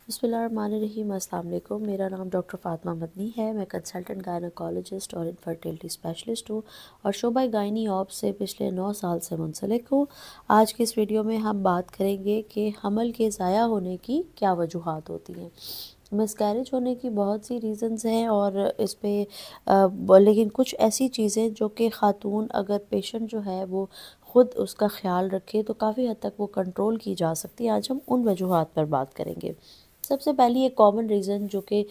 बिस्मिल्लाहिर्रहमानिर्रहीम। अस्सलाम वालेकुम। मेरा नाम डॉक्टर फ़ातिमा मदनी है। मैं कंसल्टेंट गायनोकोलॉजिस्ट और इनफर्टिलिटी स्पेशलिस्ट हूँ और शोबा गायनी ऑप से पिछले 9 साल से मुंसलिक हूँ। आज की इस वीडियो में हम बात करेंगे कि हमल के ज़ाया होने की क्या वजूहात होती हैं। मिसकैरेज होने की बहुत सी रीज़न्स हैं और इस पे लेकिन कुछ ऐसी चीज़ें जो कि ख़ातून अगर पेशेंट जो है वो ख़ुद उसका ख़्याल रखे तो काफ़ी हद तक वो कंट्रोल की जा सकती है। आज हम उन वजूहात पर बात करेंगे। सबसे पहली एक कॉमन रीज़न जो कि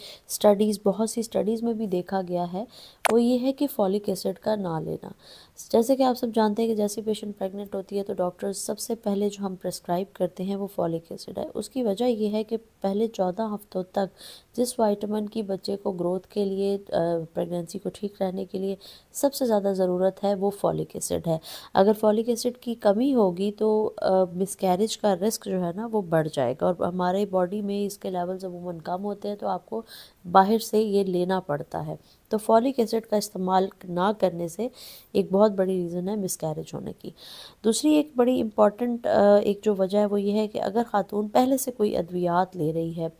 बहुत सी स्टडीज़ में भी देखा गया है वो ये है कि फॉलिक एसिड का ना लेना। जैसे कि आप सब जानते हैं कि जैसे पेशेंट प्रेग्नेंट होती है तो डॉक्टर्स सबसे पहले जो हम प्रेस्क्राइब करते हैं वो फॉलिक एसिड है। उसकी वजह ये है कि पहले 14 हफ्तों तक जिस विटामिन की बच्चे को ग्रोथ के लिए प्रेगनेंसी को ठीक रहने के लिए सबसे ज़्यादा ज़रूरत है वो फॉलिक एसिड है। अगर फॉलिक एसिड की कमी होगी तो मिसकैरेज का रिस्क जो है ना वो बढ़ जाएगा और हमारे बॉडी में इसके लेवल्स अमूमन कम होते हैं तो आपको बाहर से ये लेना पड़ता है। तो फॉलिक एसिड का इस्तेमाल ना करने से एक बहुत बड़ी रीज़न है मिसकैरेज होने की। दूसरी एक बड़ी इम्पॉर्टेंट एक जो वजह है वो ये है कि अगर ख़ातून पहले से कोई अद्वियात ले रही है,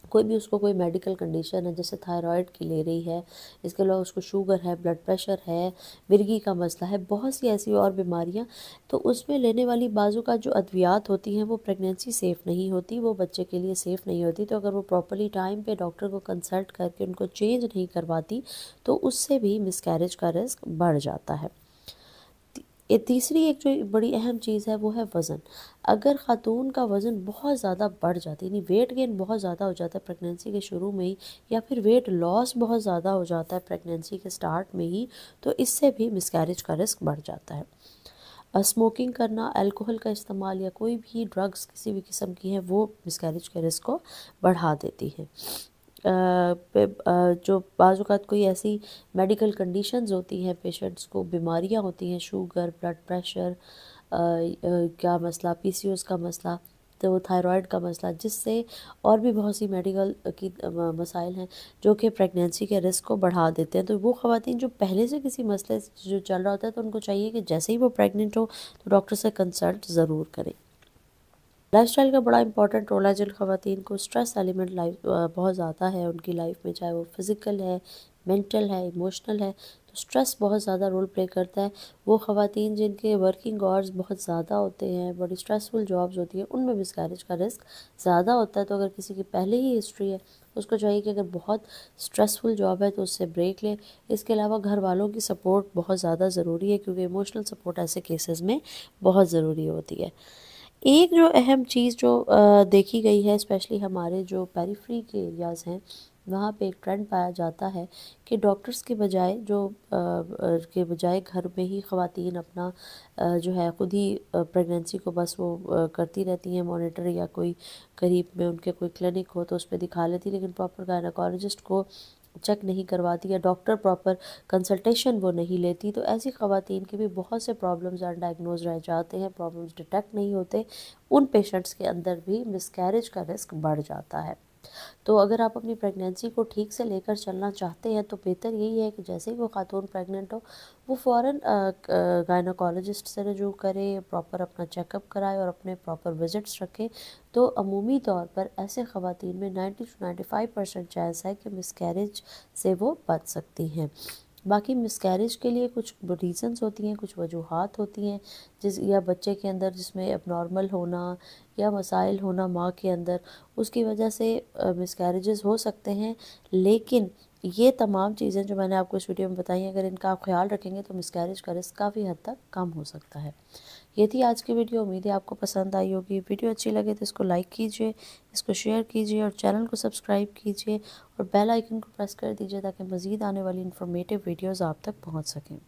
कोई भी उसको कोई मेडिकल कंडीशन है जैसे थायराइड की ले रही है, इसके अलावा उसको शुगर है, ब्लड प्रेशर है, मिर्गी का मसला है, बहुत सी ऐसी और बीमारियां, तो उसमें लेने वाली बाजू का जो अद्वियात होती हैं वो प्रेगनेंसी सेफ़ नहीं होती, वो बच्चे के लिए सेफ़ नहीं होती। तो अगर वो प्रॉपरली टाइम पे डॉक्टर को कंसल्ट करके उनको चेंज नहीं करवाती तो उससे भी मिसकैरेज का रिस्क बढ़ जाता है। तीसरी एक जो बड़ी अहम चीज़ है वो है वज़न। अगर ख़ातून का वज़न बहुत ज़्यादा बढ़ जाता है, यानी वेट गेन बहुत ज़्यादा हो जाता है प्रेगनेंसी के शुरू में ही, या फिर वेट लॉस बहुत ज़्यादा हो जाता है प्रेगनेंसी के स्टार्ट में ही, तो इससे भी मिसकैरेज का रिस्क बढ़ जाता है। स्मोकिंग करना, अल्कोहल का इस्तेमाल या कोई भी ड्रग्स किसी भी किस्म की हैं वो मिसकैरेज के रिस्क को बढ़ा देती हैं। जो बाज़ औक़ात कोई ऐसी मेडिकल कंडीशंस होती हैं, पेशेंट्स को बीमारियां होती हैं, शुगर, ब्लड प्रेशर का मसला, पीसीओएस का मसला, तो थायराइड का मसला, जिससे और भी बहुत सी मेडिकल की मसाइल हैं जो कि प्रेगनेंसी के रिस्क को बढ़ा देते हैं। तो वो ख़वातीन जो पहले से किसी मसले से जो चल रहा होता है तो उनको चाहिए कि जैसे ही वो प्रेग्नेंट हो तो डॉक्टर से कंसल्ट ज़रूर करें। लाइफस्टाइल का बड़ा इंपॉर्टेंट रोल है। जिन ख़वातीन को स्ट्रेस एलिमेंट बहुत ज़्यादा है उनकी लाइफ में, चाहे वो फिज़िकल है, मेंटल है, इमोशनल है, तो स्ट्रेस बहुत ज़्यादा रोल प्ले करता है। वो ख़वातीन जिनके वर्किंग आवर्स बहुत ज़्यादा होते हैं, बड़ी स्ट्रेसफुल जॉब्स होती हैं, उनमें मिसकैरेज का रिस्क ज़्यादा होता है। तो अगर किसी की पहले ही हिस्ट्री है उसको चाहिए कि अगर बहुत स्ट्रेसफुल जॉब है तो उससे ब्रेक ले। इसके अलावा घर वालों की सपोर्ट बहुत ज़्यादा ज़रूरी है क्योंकि इमोशनल सपोर्ट ऐसे केसेस में बहुत ज़रूरी होती है। एक जो अहम चीज़ जो देखी गई है, स्पेशली हमारे जो पेरिफेरी के एरियाज़ हैं वहाँ पे एक ट्रेंड पाया जाता है कि डॉक्टर्स के बजाय घर में ही ख़वातीन अपना जो है ख़ुद ही प्रेगनेंसी को बस वो करती रहती हैं मॉनिटर, या कोई करीब में उनके कोई क्लिनिक हो तो उस पर दिखा लेती, लेकिन प्रॉपर गायनोकोलॉजिस्ट को चेक नहीं करवाती या डॉक्टर प्रॉपर कंसल्टेशन वो नहीं लेती। तो ऐसी ख़वातीन के भी बहुत से प्रॉब्लम्स अनडायग्नोज रह जाते हैं, प्रॉब्लम्स डिटेक्ट नहीं होते। उन पेशेंट्स के अंदर भी मिसकैरेज का रिस्क बढ़ जाता है। तो अगर आप अपनी प्रेगनेंसी को ठीक से लेकर चलना चाहते हैं तो बेहतर यही है कि जैसे ही वो खातून प्रेग्नेंट हो वो फ़ौरन गायनोकोलॉजिस्ट से रजू करे, प्रॉपर अपना चेकअप कराए और अपने प्रॉपर विज़िट्स रखें। तो अमूमी तौर पर ऐसे ख़वातीन में 90 to 95% चांस है कि मिसकैरेज से वो बच सकती हैं। बाकी मिसकैरेज के लिए कुछ रीज़न्स होती हैं, कुछ वजूहात होती हैं, या बच्चे के अंदर जिसमें एबनॉर्मल होना या मसाइल होना माँ के अंदर, उसकी वजह से मिसकैरेजेस हो सकते हैं। लेकिन ये तमाम चीज़ें जो मैंने आपको इस वीडियो में बताई हैं, अगर इनका आप ख्याल रखेंगे तो मिसकैरेज का रिस्क काफ़ी हद तक कम हो सकता है। ये थी आज की वीडियो। उम्मीद है आपको पसंद आई होगी। वीडियो अच्छी लगे तो इसको लाइक कीजिए, इसको शेयर कीजिए और चैनल को सब्सक्राइब कीजिए और बेल आइकन को प्रेस कर दीजिए ताकि मज़ीद आने वाली इन्फॉर्मेटिव वीडियोज़ आप तक पहुँच सकें।